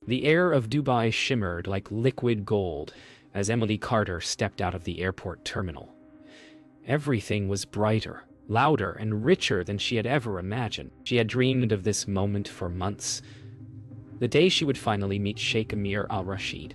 The air of Dubai shimmered like liquid gold as Emily Carter stepped out of the airport terminal. Everything was brighter, louder, and richer than she had ever imagined. She had dreamed of this moment for months. The day she would finally meet Sheikh Amir al-Rashid,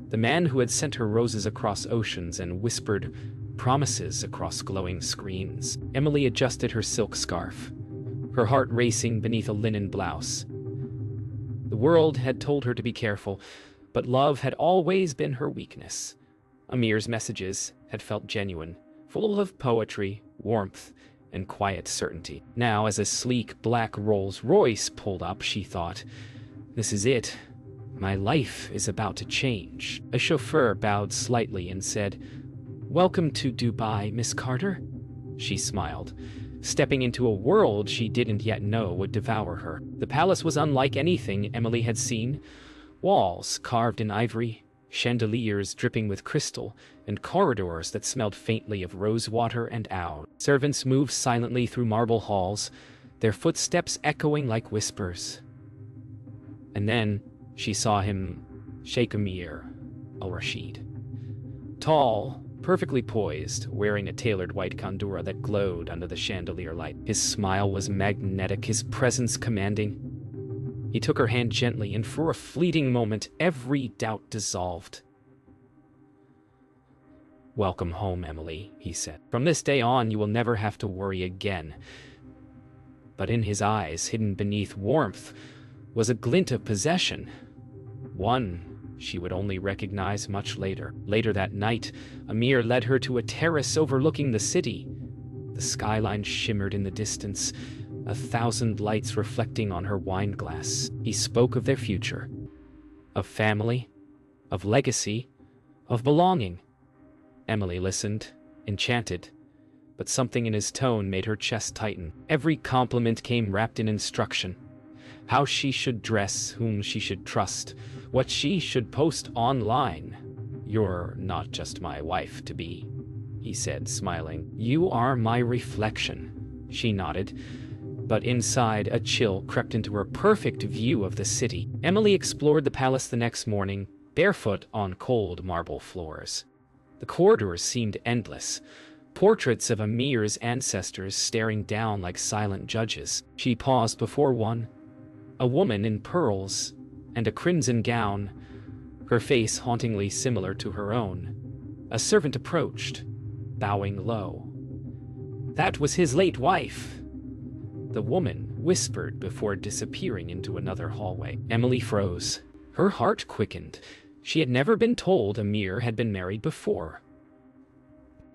the man who had sent her roses across oceans and whispered promises across glowing screens. Emily adjusted her silk scarf, her heart racing beneath a linen blouse. The world had told her to be careful, but love had always been her weakness. Amir's messages had felt genuine, full of poetry, warmth, and quiet certainty. Now, as a sleek black Rolls-Royce pulled up, she thought, "This is it. My life is about to change." A chauffeur bowed slightly and said, "Welcome to Dubai, Miss Carter." She smiled, stepping into a world she didn't yet know would devour her. The palace was unlike anything Emily had seen. Walls carved in ivory, chandeliers dripping with crystal, and corridors that smelled faintly of rosewater and oud. Servants moved silently through marble halls, their footsteps echoing like whispers. And then she saw him, Sheikh Amir al-Rashid. Tall, perfectly poised, wearing a tailored white kandura that glowed under the chandelier light. His smile was magnetic, his presence commanding. He took her hand gently, and for a fleeting moment, every doubt dissolved. "Welcome home, Emily," he said. "From this day on, you will never have to worry again." But in his eyes, hidden beneath warmth, was a glint of possession. One she would only recognize much later. Later that night, Amir led her to a terrace overlooking the city. The skyline shimmered in the distance, 1,000 lights reflecting on her wine glass. He spoke of their future, of family, of legacy, of belonging. Emily listened, enchanted, but something in his tone made her chest tighten. Every compliment came wrapped in instruction. How she should dress, whom she should trust, what she should post online. "You're not just my wife-to-be," he said, smiling. "You are my reflection." She nodded, but inside a chill crept into her perfect view of the city. Emily explored the palace the next morning, barefoot on cold marble floors. The corridors seemed endless, portraits of Amir's ancestors staring down like silent judges. She paused before one, a woman in pearls and a crimson gown, her face hauntingly similar to her own. A servant approached, bowing low. "That was his late wife," the woman whispered before disappearing into another hallway. Emily froze. Her heart quickened. She had never been told Amir had been married before.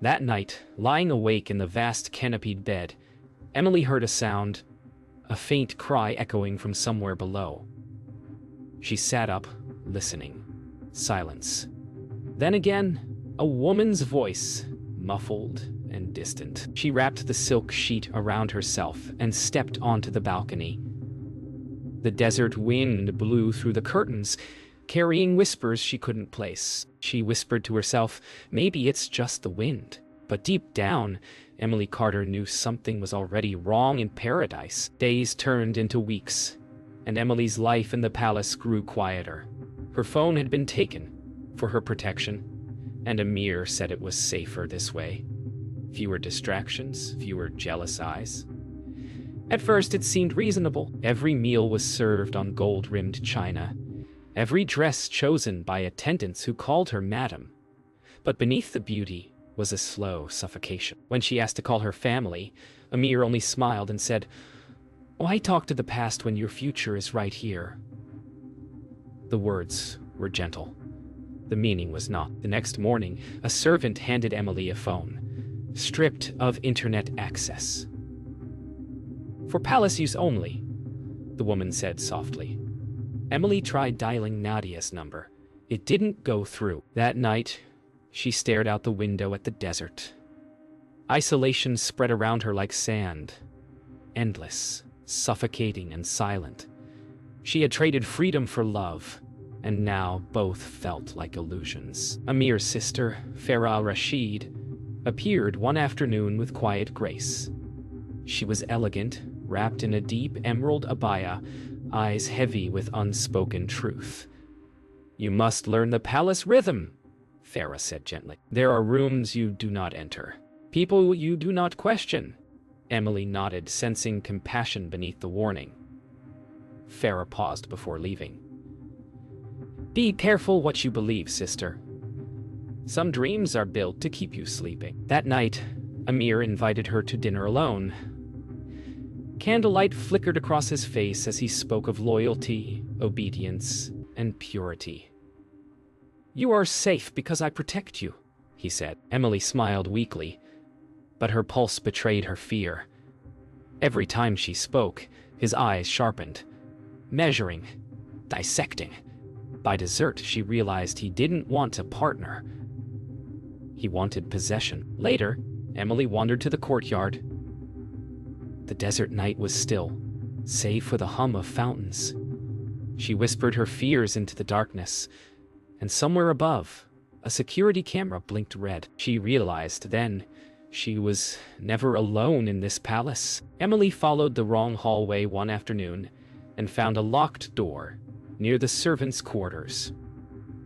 That night, lying awake in the vast canopied bed, Emily heard a sound, a faint cry echoing from somewhere below. She sat up, listening. Silence. Then again, a woman's voice, muffled and distant. She wrapped the silk sheet around herself and stepped onto the balcony. The desert wind blew through the curtains, carrying whispers she couldn't place. She whispered to herself, "Maybe it's just the wind." But deep down, Emily Carter knew something was already wrong in paradise. Days turned into weeks, and Emily's life in the palace grew quieter. Her phone had been taken for her protection, and Amir said it was safer this way. Fewer distractions, fewer jealous eyes. At first it seemed reasonable. Every meal was served on gold-rimmed china, every dress chosen by attendants who called her madam. But beneath the beauty was a slow suffocation. When she asked to call her family, Amir only smiled and said, "Why talk to the past when your future is right here?" The words were gentle. The meaning was not. The next morning, a servant handed Emily a phone, stripped of internet access. "For palace use only," the woman said softly. Emily tried dialing Nadia's number. It didn't go through. That night, she stared out the window at the desert. Isolation spread around her like sand, endless, suffocating, and silent. She had traded freedom for love, and now both felt like illusions. Amir's sister, Farah al-Rashid, appeared one afternoon with quiet grace. She was elegant, wrapped in a deep emerald abaya, eyes heavy with unspoken truth. "You must learn the palace rhythm," Farah said gently. "There are rooms you do not enter, people you do not question." Emily nodded, sensing compassion beneath the warning. Farah paused before leaving. "Be careful what you believe, sister. Some dreams are built to keep you sleeping." That night, Amir invited her to dinner alone. Candlelight flickered across his face as he spoke of loyalty, obedience, and purity. "You are safe because I protect you," he said. Emily smiled weakly, but her pulse betrayed her fear. Every time she spoke, his eyes sharpened, measuring, dissecting. By dessert, she realized he didn't want a partner. He wanted possession. Later, Emily wandered to the courtyard. The desert night was still, save for the hum of fountains. She whispered her fears into the darkness, and somewhere above, a security camera blinked red. She realized then she was never alone in this palace. Emily followed the wrong hallway one afternoon and found a locked door near the servants' quarters.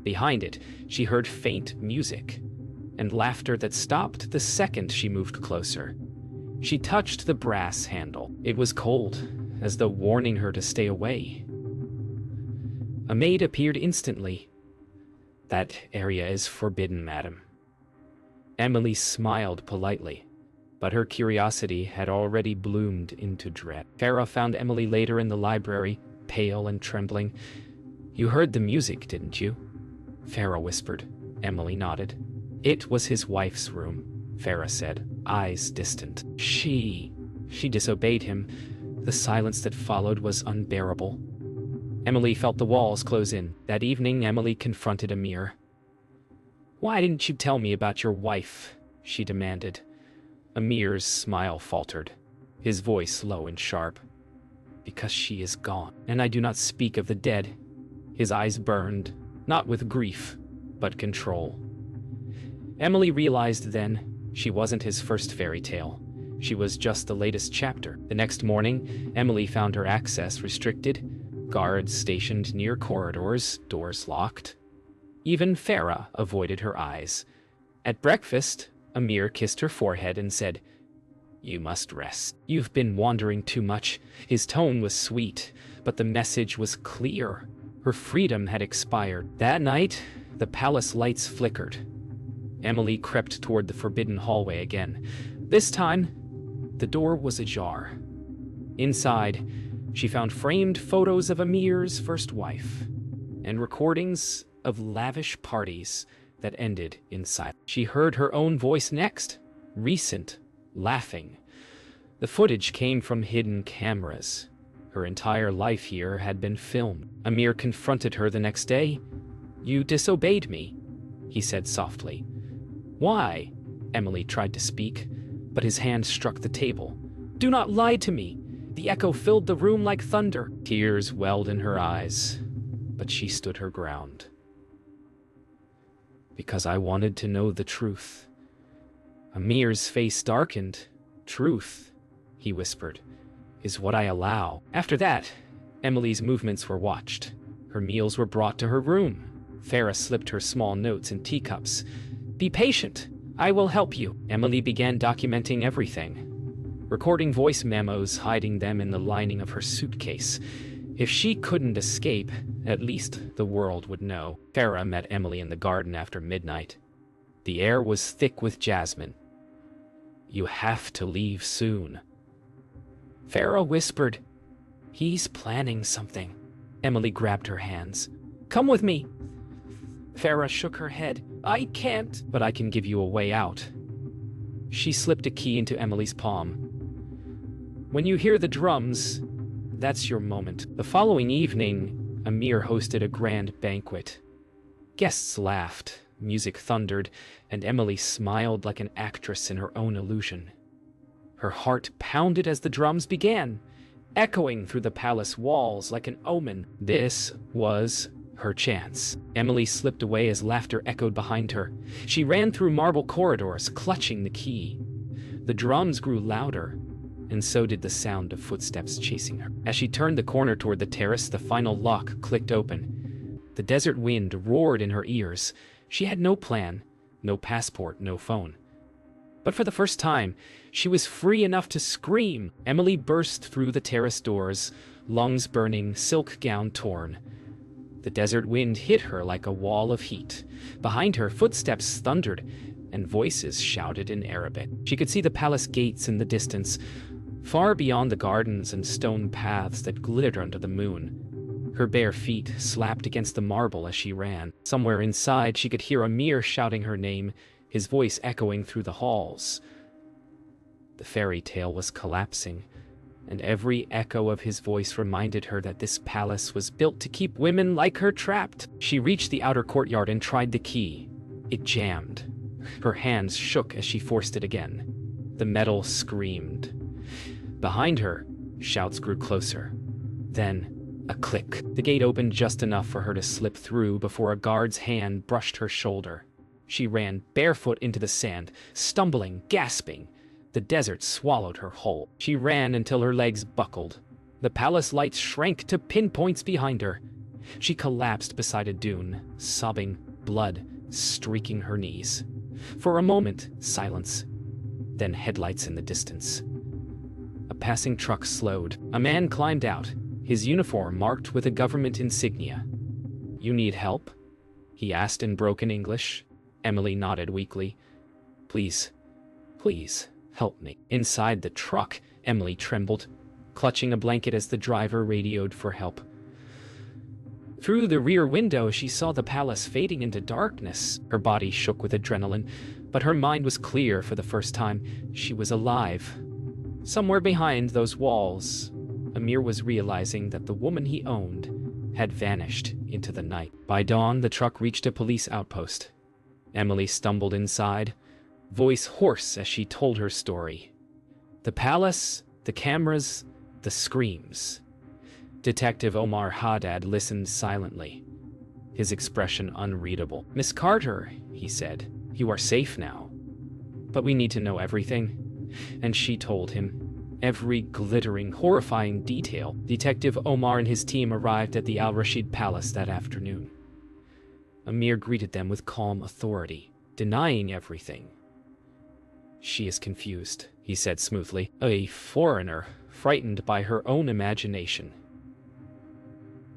Behind it, she heard faint music and laughter that stopped the second she moved closer. She touched the brass handle. It was cold, as though warning her to stay away. A maid appeared instantly. "That area is forbidden, madam." Emily smiled politely, but her curiosity had already bloomed into dread. Farah found Emily later in the library, pale and trembling. "You heard the music, didn't you?" Farah whispered. Emily nodded. "It was his wife's room," Farah said, eyes distant. She disobeyed him. The silence that followed was unbearable. Emily felt the walls close in. That evening, Emily confronted Amir. "Why didn't you tell me about your wife?" she demanded. Amir's smile faltered, his voice low and sharp. "Because she is gone, and I do not speak of the dead." His eyes burned, not with grief, but control. Emily realized then she wasn't his first fairy tale. She was just the latest chapter. The next morning, Emily found her access restricted, guards stationed near corridors, doors locked. Even Farah avoided her eyes. At breakfast, Amir kissed her forehead and said, "You must rest. You've been wandering too much." His tone was sweet, but the message was clear. Her freedom had expired. That night, the palace lights flickered. Emily crept toward the forbidden hallway again. This time, the door was ajar. Inside, she found framed photos of Amir's first wife and recordings of lavish parties that ended in silence. She heard her own voice next, recent, laughing. The footage came from hidden cameras. Her entire life here had been filmed. Amir confronted her the next day. "You disobeyed me," he said softly. "Why?" Emily tried to speak, but his hand struck the table. "Do not lie to me." The echo filled the room like thunder. Tears welled in her eyes, but she stood her ground. "Because I wanted to know the truth." Amir's face darkened. "Truth," he whispered, "is what I allow." After that, Emily's movements were watched. Her meals were brought to her room. Farah slipped her small notes in teacups. "Be patient. I will help you." Emily began documenting everything, recording voice memos, hiding them in the lining of her suitcase. If she couldn't escape, at least the world would know. Farah met Emily in the garden after midnight. The air was thick with jasmine. "You have to leave soon." Farah whispered, "He's planning something." Emily grabbed her hands. "Come with me." Farah shook her head. "I can't." "But I can give you a way out." She slipped a key into Emily's palm. "When you hear the drums, that's your moment." The following evening, Amir hosted a grand banquet. Guests laughed, music thundered, and Emily smiled like an actress in her own illusion. Her heart pounded as the drums began, echoing through the palace walls like an omen. This was her chance. Emily slipped away as laughter echoed behind her. She ran through marble corridors, clutching the key. The drums grew louder, and so did the sound of footsteps chasing her. As she turned the corner toward the terrace, the final lock clicked open. The desert wind roared in her ears. She had no plan, no passport, no phone. But for the first time, she was free enough to scream. Emily burst through the terrace doors, lungs burning, silk gown torn. The desert wind hit her like a wall of heat. Behind her, footsteps thundered, and voices shouted in Arabic. She could see the palace gates in the distance, far beyond the gardens and stone paths that glittered under the moon. Her bare feet slapped against the marble as she ran. Somewhere inside, she could hear Amir shouting her name, his voice echoing through the halls. The fairy tale was collapsing, and every echo of his voice reminded her that this palace was built to keep women like her trapped. She reached the outer courtyard and tried the key. It jammed. Her hands shook as she forced it again. The metal screamed. Behind her, shouts grew closer. Then, a click. The gate opened just enough for her to slip through before a guard's hand brushed her shoulder. She ran barefoot into the sand, stumbling, gasping. The desert swallowed her whole. She ran until her legs buckled. The palace lights shrank to pinpoints behind her. She collapsed beside a dune, sobbing, blood streaking her knees. For a moment, silence. Then headlights in the distance. A passing truck slowed. A man climbed out, his uniform marked with a government insignia. "You need help?" he asked in broken English. Emily nodded weakly. Please, help me." Inside the truck, Emily trembled, clutching a blanket as the driver radioed for help. Through the rear window, she saw the palace fading into darkness. Her body shook with adrenaline, but her mind was clear for the first time. She was alive. Somewhere behind those walls, Amir was realizing that the woman he owned had vanished into the night. By dawn, the truck reached a police outpost. Emily stumbled inside, voice hoarse as she told her story. The palace, the cameras, the screams. Detective Omar Haddad listened silently, his expression unreadable. "Miss Carter," he said, "you are safe now. But we need to know everything." And she told him every glittering, horrifying detail. Detective Omar and his team arrived at the Al Rashid Palace that afternoon. Amir greeted them with calm authority, denying everything. "She is confused," he said smoothly, "a foreigner, frightened by her own imagination."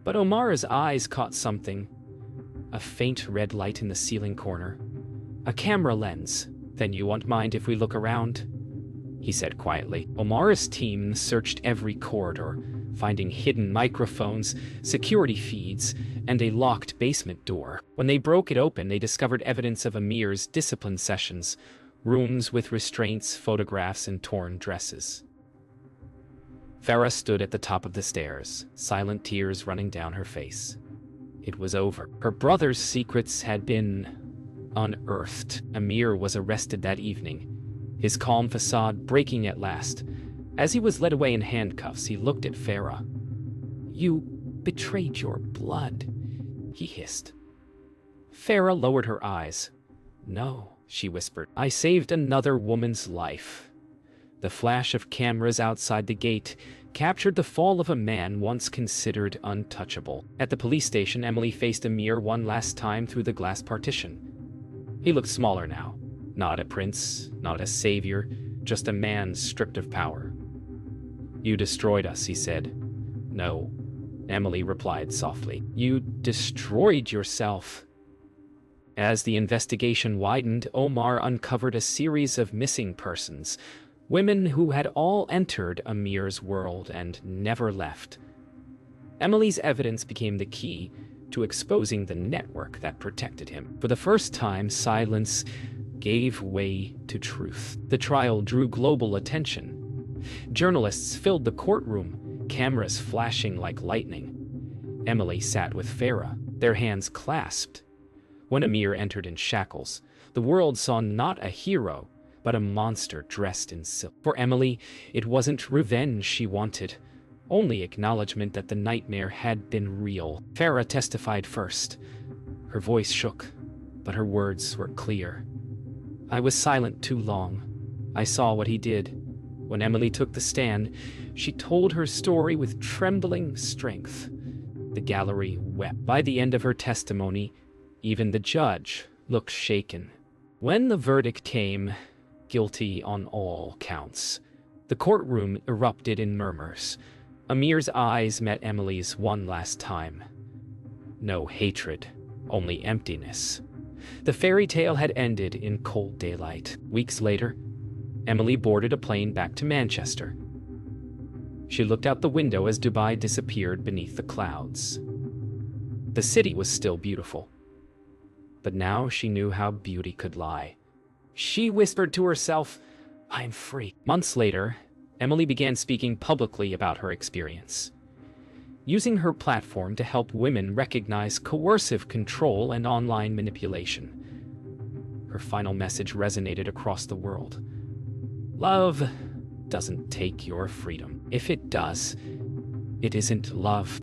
But Omar's eyes caught something. A faint red light in the ceiling corner. A camera lens. "Then you won't mind if we look around?" he said quietly. Omar's team searched every corridor, finding hidden microphones, security feeds, and a locked basement door. When they broke it open, they discovered evidence of Amir's discipline sessions, rooms with restraints, photographs, and torn dresses. Farah stood at the top of the stairs, silent tears running down her face. It was over. Her brother's secrets had been unearthed. Amir was arrested that evening, his calm facade breaking at last. As he was led away in handcuffs, he looked at Farah. "You betrayed your blood," he hissed. Farah lowered her eyes. "No," she whispered. "I saved another woman's life." The flash of cameras outside the gate captured the fall of a man once considered untouchable. At the police station, Emily faced Amir one last time through the glass partition. He looked smaller now. Not a prince, not a savior, just a man stripped of power. "You destroyed us," he said. "No," Emily replied softly. "You destroyed yourself." As the investigation widened, Omar uncovered a series of missing persons, women who had all entered Amir's world and never left. Emily's evidence became the key to exposing the network that protected him. For the first time, silence gave way to truth. The trial drew global attention. Journalists filled the courtroom, cameras flashing like lightning. Emily sat with Farah, their hands clasped. When Amir entered in shackles, the world saw not a hero, but a monster dressed in silk. For Emily, it wasn't revenge she wanted, only acknowledgement that the nightmare had been real. Farah testified first. Her voice shook, but her words were clear. "I was silent too long. I saw what he did. When Emily took the stand, she told her story with trembling strength. The gallery wept. By the end of her testimony, even the judge looked shaken. When the verdict came, guilty on all counts, the courtroom erupted in murmurs. Amir's eyes met Emily's one last time. No hatred, only emptiness. The fairy tale had ended in cold daylight. Weeks later, Emily boarded a plane back to Manchester. She looked out the window as Dubai disappeared beneath the clouds. The city was still beautiful, but now she knew how beauty could lie. She whispered to herself, "I'm free." Months later, Emily began speaking publicly about her experience, using her platform to help women recognize coercive control and online manipulation. Her final message resonated across the world. Love doesn't take your freedom. If it does, it isn't love.